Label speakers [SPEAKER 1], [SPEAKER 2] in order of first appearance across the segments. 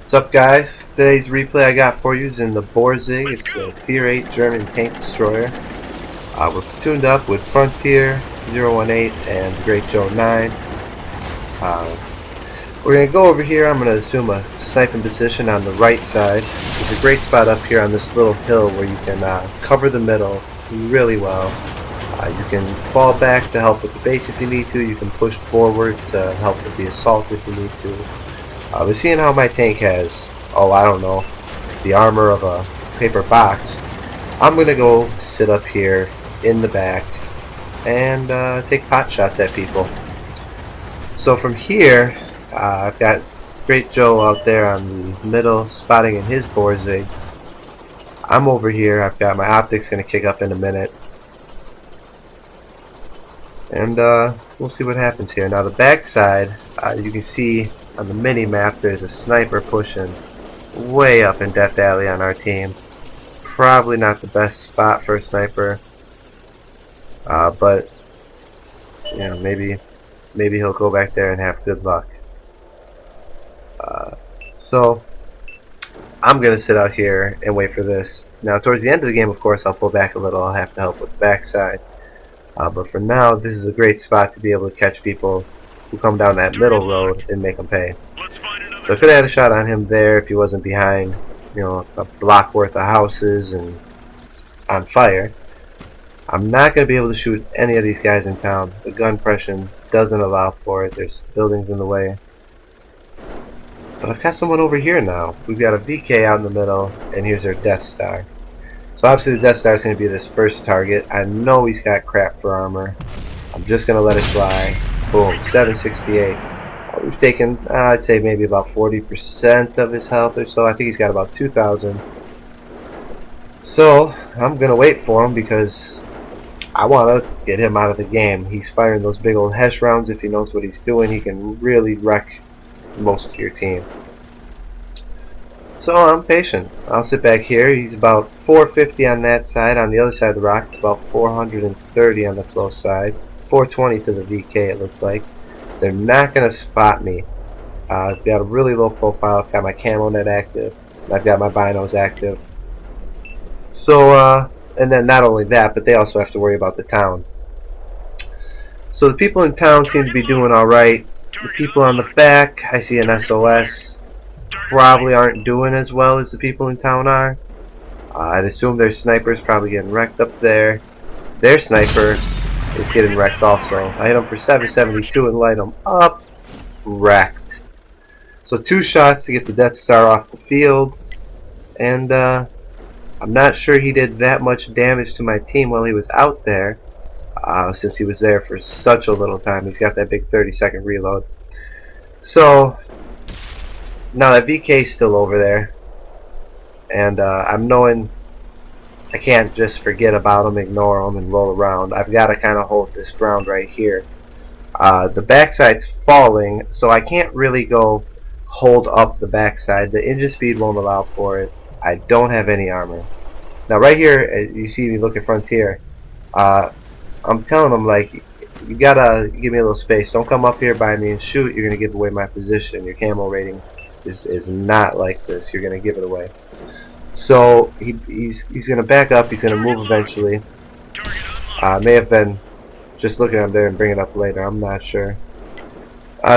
[SPEAKER 1] What's up, guys? Today's replay I got for you is in the Borsig. It's the Tier 8 German tank destroyer. We're tuned up with Frontier 018 and Great Joe 9. We're going to go over here. I'm going to assume a sniping position on the right side. There's a great spot up here on this little hill where you can cover the middle really well. You can fall back to help with the base if you need to. You can push forward to help with the assault if you need to. We're seeing how my tank has, I don't know, the armor of a paper box. I'm going to go sit up here in the back and take pot shots at people. So from here, I've got Great Joe out there on the middle, spotting in his Borsig. I'm over here. I've got my optics going to kick up in a minute. And we'll see what happens here. Now the back side, you can see on the mini map there's a sniper pushing way up in Death Alley on our team. Probably not the best spot for a sniper, but you know, maybe he'll go back there and have good luck. So I'm gonna sit out here and wait for this. Now towards the end of the game, of course, I'll pull back a little. I'll have to help with the backside, but for now this is a great spot to be able to catch people who come down that middle road and make them pay. So I could have had a shot on him there if he wasn't behind, you know, a block worth of houses and on fire. I'm not going to be able to shoot any of these guys in town. The gun pression doesn't allow for it. There's buildings in the way. But I've got someone over here now. We've got a VK out in the middle, and here's their Death Star. So obviously the Death Star is going to be this first target. I know he's got crap for armor. I'm just going to let it fly. Boom, 768. We've taken, I'd say maybe about 40% of his health or so. I think he's got about 2,000. So I'm going to wait for him because I want to get him out of the game. He's firing those big old Hesh rounds. If he knows what he's doing, he can really wreck most of your team. So I'm patient. I'll sit back here. He's about 450 on that side. On the other side of the rock, it's about 430 on the close side. 420 to the VK, it looks like. They're not going to spot me. I've got a really low profile. I've got my camo net active. I've got my binos active. So, and then not only that, but they also have to worry about the town. So the people in town seem to be doing alright. The people on the back, I see an SOS, probably aren't doing as well as the people in town are. I'd assume their sniper's probably getting wrecked up there. Their sniper is getting wrecked also. I hit him for 772 and light him up. Wrecked. So 2 shots to get the Death Star off the field. And I'm not sure he did that much damage to my team while he was out there. Since he was there for such a little time. He's got that big 30-second reload. So now that VK's still over there. And I'm knowing I can't just forget about them, ignore them, and roll around. I've got to kind of hold this ground right here. The backside's falling, so I can't really go hold up the backside. The engine speed won't allow for it. I don't have any armor. Now right here, you see me look at Frontier. I'm telling them, like, you gotta give me a little space. Don't come up here by me and shoot. You're gonna give away my position. Your camo rating is not like this. You're gonna give it away. So he's going to back up. He's going to move eventually. May have been just looking up there and bring it up later. I'm not sure.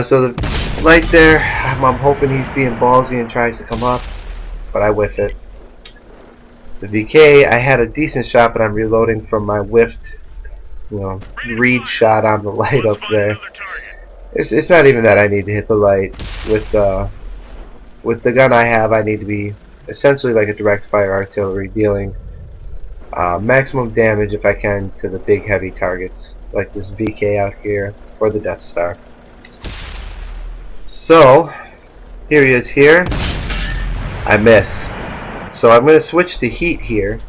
[SPEAKER 1] So the light there, I'm hoping he's being ballsy and tries to come up, but I whiff it. The VK, I had a decent shot, but I'm reloading from my whiffed, you know, read shot on the light up there. It's not even that I need to hit the light. With the gun I have, I need to be essentially like a direct fire artillery, dealing maximum damage if I can to the big heavy targets like this VK out here or the Death Star. So here he is here. I miss. So I'm going to switch to heat here.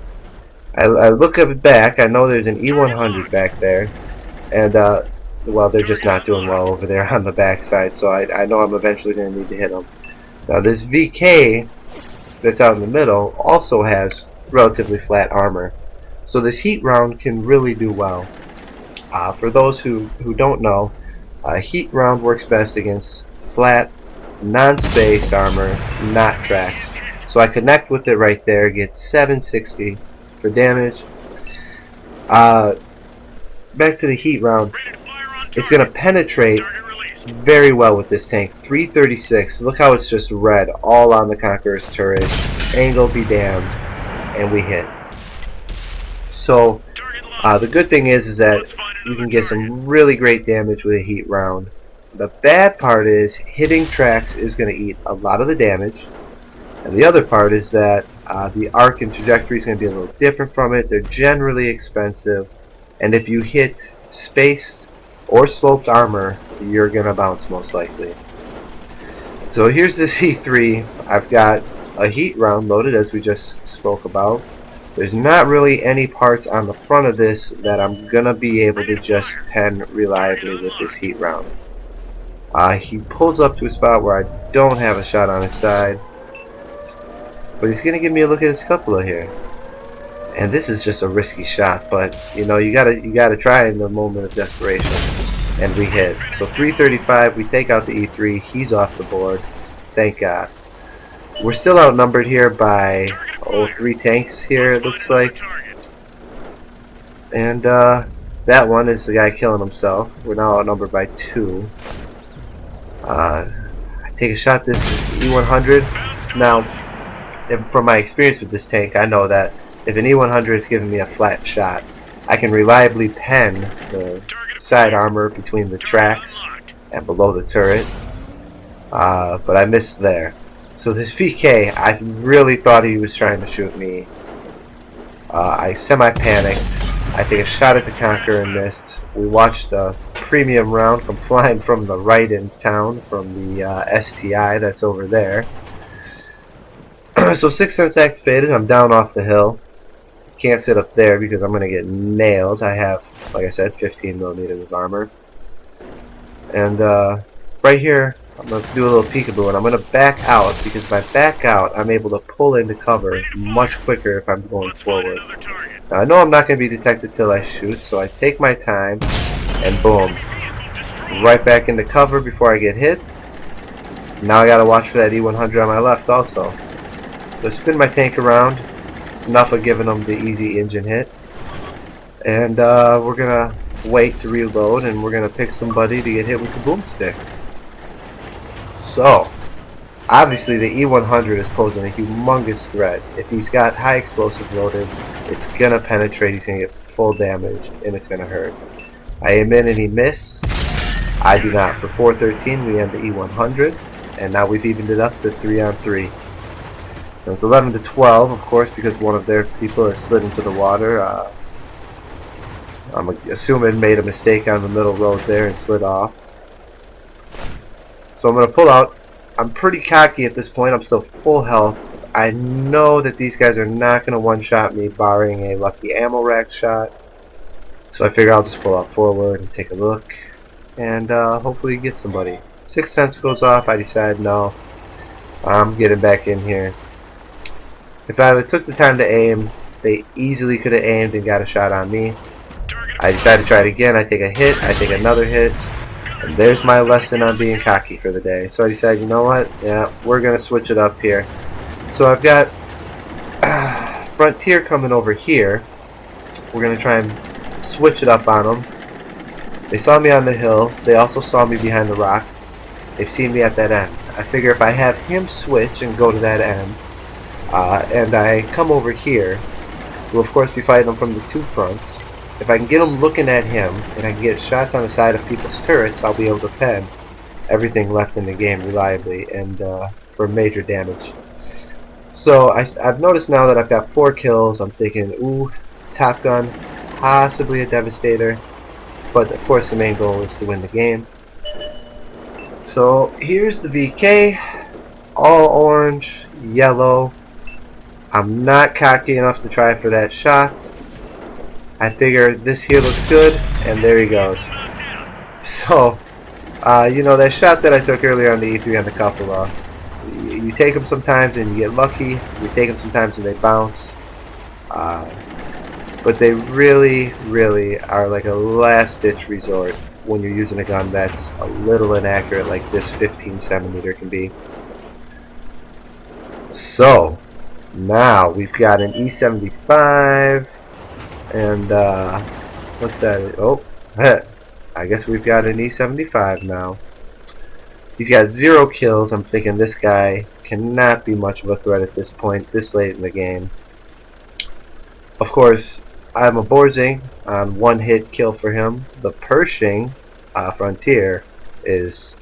[SPEAKER 1] I look up back. I know there's an E100 back there, and well, they're just not doing well over there on the back side, so I know I'm eventually going to need to hit them. Now this VK that's out in the middle also has relatively flat armor, so this heat round can really do well. For those who don't know, heat round works best against flat non-spaced armor, not tracks. So I connect with it right there, get 760 for damage. Back to the heat round. It's going to penetrate very well with this tank. 336. Look how it's just red all on the Conqueror's turret. Angle be damned. And we hit. So the good thing is that you can get some really great damage with a heat round. The bad part is hitting tracks is going to eat a lot of the damage. And the other part is that the arc and trajectory is going to be a little different from it. They're generally expensive. And if you hit spaced or sloped armor, you're going to bounce most likely. So here's this E3. I've got a heat round loaded, as we just spoke about. There's not really any parts on the front of this that I'm going to be able to just pen reliably with this heat round. He pulls up to a spot where I don't have a shot on his side. But he's going to give me a look at his cupola here. And this is just a risky shot, but you know, you gotta try in the moment of desperation. And we hit. So 335, we take out the E3, he's off the board. Thank God. We're still outnumbered here by 3 tanks here, it looks like. And that one is the guy killing himself. We're now outnumbered by 2. I take a shot this E100. Now, from my experience with this tank, I know that if an E100 is giving me a flat shot, I can reliably pen the side armor between the tracks and below the turret. But I missed there. So this VK, I really thought he was trying to shoot me. I semi-panicked. I take a shot at the Conqueror and missed. We watched a premium round come flying from the right in town from the STI that's over there. So 6th sense activated. I'm down off the hill. Can't sit up there because I'm going to get nailed. I have, like I said, 15mm of armor. And right here, I'm going to do a little peekaboo, and I'm going to back out, because if I back out, I'm able to pull into cover much quicker if I'm going forward. Now, I know I'm not going to be detected till I shoot, so I take my time, and boom. Right back into cover before I get hit. Now I got to watch for that E100 on my left also. So spin my tank around. It's enough of giving them the easy engine hit. And we're going to wait to reload, and we're going to pick somebody to get hit with the boomstick. So, obviously the E100 is posing a humongous threat. If he's got high explosive loaded, it's going to penetrate, he's going to get full damage, and it's going to hurt. I aim in and he missed. I do not. For 413 we end the E100, and now we've evened it up to 3-on-3. And it's 11 to 12, of course, because one of their people has slid into the water. I'm assuming made a mistake on the middle road there and slid off. So I'm going to pull out. I'm pretty cocky at this point. I'm still full health. I know that these guys are not going to one-shot me, barring a lucky ammo rack shot. So I figure I'll just pull out forward and take a look, and hopefully get somebody. 6th sense goes off. I decide no, I'm getting back in here. If I took the time to aim, they easily could have aimed and got a shot on me. I decide to try it again. I take a hit. I take another hit. And there's my lesson on being cocky for the day. So I decided, you know what? Yeah, we're going to switch it up here. So I've got Frontier coming over here. We're going to try and switch it up on them. They saw me on the hill. They also saw me behind the rock. They've seen me at that end. I figure if I have him switch and go to that end, and I come over here, we'll of course be fighting them from the 2 fronts. If I can get them looking at him, and I can get shots on the side of people's turrets, I'll be able to pen everything left in the game reliably and for major damage. So I've noticed now that I've got 4 kills. I'm thinking, ooh, Top Gun, possibly a Devastator, but of course the main goal is to win the game. So here's the VK, all orange, yellow. I'm not cocky enough to try for that shot. I figure this here looks good, and there he goes. So, you know, that shot that I took earlier on the E3 on the cupola, you take them sometimes and you get lucky, you take them sometimes and they bounce, but they really, really are like a last-ditch resort. when you're using a gun that's a little inaccurate like this 15 centimeter can be. So now we've got an E75 and what's that? Oh, I guess we've got an E75 now. He's got 0 kills. I'm thinking this guy cannot be much of a threat at this point, this late in the game. Of course, I'm a Borsig on 1-hit kill for him. The Pershing Frontier is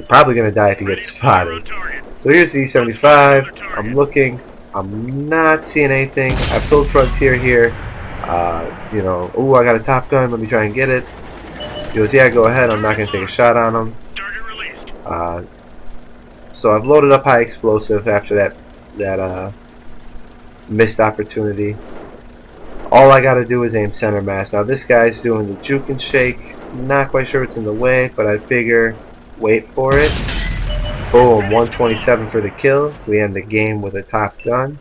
[SPEAKER 1] probably going to die if he gets spotted. So here's the E75. I'm looking. I'm not seeing anything. I've told Frontier here, you know, oh, I got a Top Gun. Let me try and get it. He goes, yeah, go ahead. I'm not going to take a shot on him. So I've loaded up high explosive after that missed opportunity. All I gotta do is aim center mass. Now this guy's doing the juke and shake. Not quite sure what's in the way, but I figure wait for it. Boom, 127 for the kill. We end the game with a Top Gun.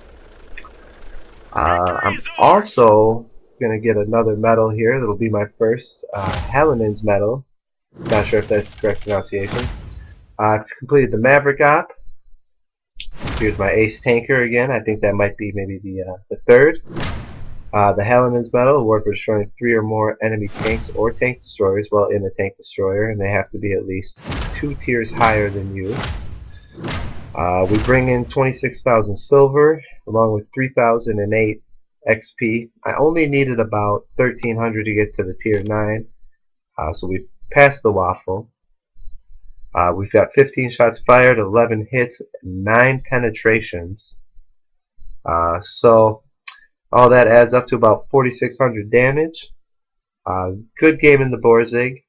[SPEAKER 1] I'm also gonna get another medal here. It'll be my first Halonen's medal. Not sure if that's the correct pronunciation. I've completed the Maverick op. Here's my ace tanker again. I think that might be maybe the third. The Halonen's medal, award for destroying 3 or more enemy tanks or tank destroyers while in a tank destroyer, and they have to be at least 2 tiers higher than you. We bring in 26,000 silver along with 3,008 XP. I only needed about 1,300 to get to the tier 9, so we've passed the waffle. We've got 15 shots fired, 11 hits, 9 penetrations. So all that adds up to about 4,600 damage. Good game in the Borsig.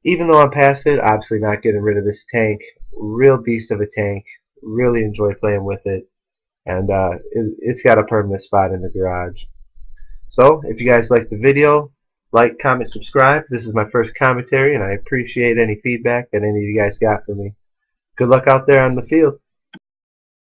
[SPEAKER 1] Even though I'm past it, obviously not getting rid of this tank. Real beast of a tank. Really enjoy playing with it. And it's got a permanent spot in the garage. So if you guys like the video, like, comment, subscribe. This is my first commentary, and I appreciate any feedback that any of you guys got for me. Good luck out there on the field.